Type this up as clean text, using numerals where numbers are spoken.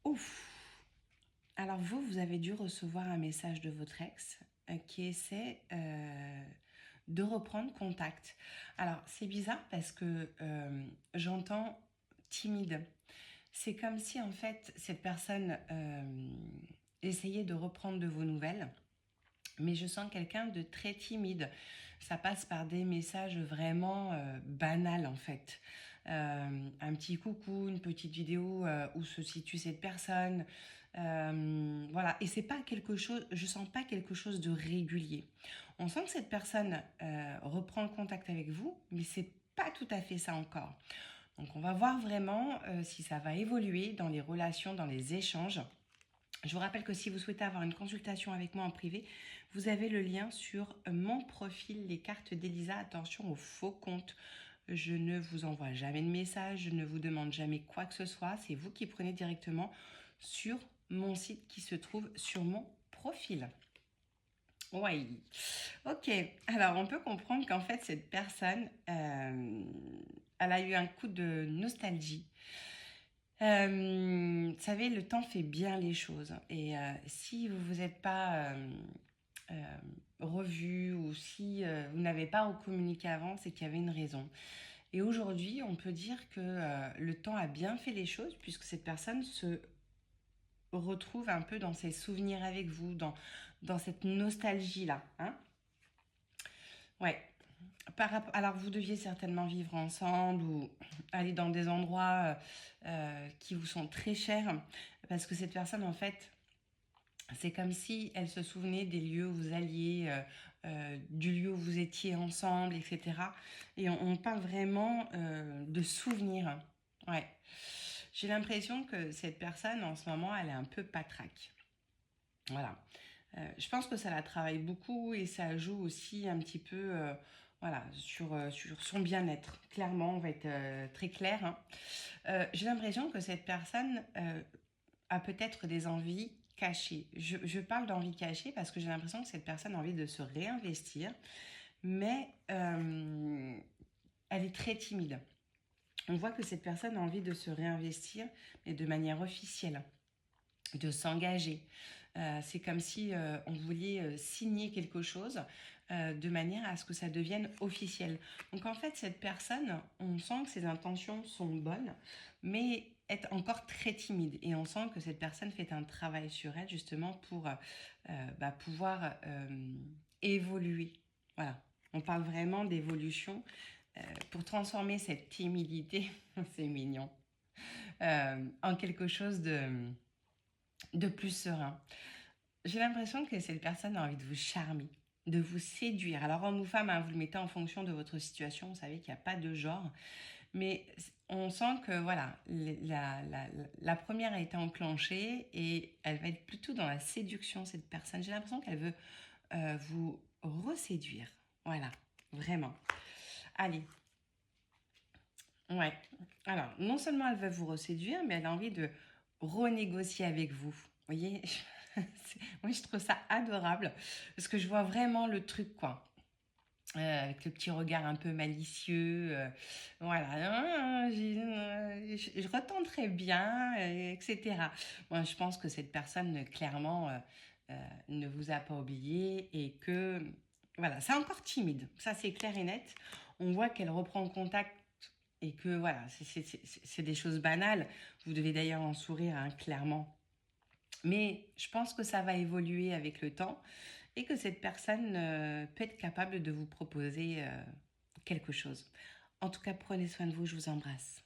Ouf. Alors vous avez dû recevoir un message de votre ex qui essaie de reprendre contact. Alors c'est bizarre parce que j'entends timide. C'est comme si en fait cette personne essayait de reprendre de vos nouvelles. Mais je sens quelqu'un de très timide. Ça passe par des messages vraiment banals en fait. Un petit coucou, une petite vidéo où se situe cette personne. Voilà. Et c'est pas quelque chose, je sens pas quelque chose de régulier. On sent que cette personne reprend le contact avec vous, mais c'est pas tout à fait ça encore. Donc on va voir vraiment si ça va évoluer dans les relations, dans les échanges. Je vous rappelle que si vous souhaitez avoir une consultation avec moi en privé, vous avez le lien sur mon profil, les cartes d'Elisa. Attention aux faux comptes. Je ne vous envoie jamais de message, je ne vous demande jamais quoi que ce soit. C'est vous qui prenez directement sur mon site qui se trouve sur mon profil. Oui. Ok. Alors, on peut comprendre qu'en fait, cette personne, elle a eu un coup de nostalgie. Vous savez, le temps fait bien les choses. Et si vous vous êtes pas euh, revu ou si vous n'avez pas communiqué avant, c'est qu'il y avait une raison. Et aujourd'hui, on peut dire que le temps a bien fait les choses puisque cette personne se retrouve un peu dans ses souvenirs avec vous, dans cette nostalgie-là. Hein. Ouais. Alors, vous deviez certainement vivre ensemble ou aller dans des endroits qui vous sont très chers parce que cette personne, en fait, c'est comme si elle se souvenait des lieux où vous alliez, du lieu où vous étiez ensemble, etc. Et on parle vraiment de souvenirs. Ouais. J'ai l'impression que cette personne, en ce moment, elle est un peu patraque. Voilà. Je pense que ça la travaille beaucoup et ça joue aussi un petit peu voilà, sur son bien-être. Clairement, on va être très clair. Hein. J'ai l'impression que cette personne a peut-être des envies cachées. Je parle d'envies cachées parce que j'ai l'impression que cette personne a envie de se réinvestir, mais elle est très timide. On voit que cette personne a envie de se réinvestir, mais de manière officielle, de s'engager. C'est comme si on voulait signer quelque chose de manière à ce que ça devienne officiel. Donc en fait, cette personne, on sent que ses intentions sont bonnes, mais est encore très timide. Et on sent que cette personne fait un travail sur elle justement pour pouvoir évoluer. Voilà. On parle vraiment d'évolution pour transformer cette timidité, c'est mignon, en quelque chose de plus serein. J'ai l'impression que cette personne a envie de vous charmer, de vous séduire. Alors, homme ou femme, hein, vous le mettez en fonction de votre situation. Vous savez qu'il n'y a pas de genre. Mais on sent que, voilà, la première a été enclenchée et elle va être plutôt dans la séduction, cette personne. J'ai l'impression qu'elle veut vous reséduire. Voilà, vraiment. Allez. Ouais. Alors, non seulement elle veut vous reséduire, mais elle a envie de renégocier avec vous. Vous voyez, moi je trouve ça adorable parce que je vois vraiment le truc quoi. Avec le petit regard un peu malicieux, voilà, je retenterai bien, etc. Moi, je pense que cette personne, clairement, ne vous a pas oublié et que, voilà, c'est encore timide, ça c'est clair et net. On voit qu'elle reprend contact et que, voilà, c'est des choses banales. Vous devez d'ailleurs en sourire, hein, clairement. Mais je pense que ça va évoluer avec le temps et que cette personne peut être capable de vous proposer quelque chose. En tout cas, prenez soin de vous, je vous embrasse.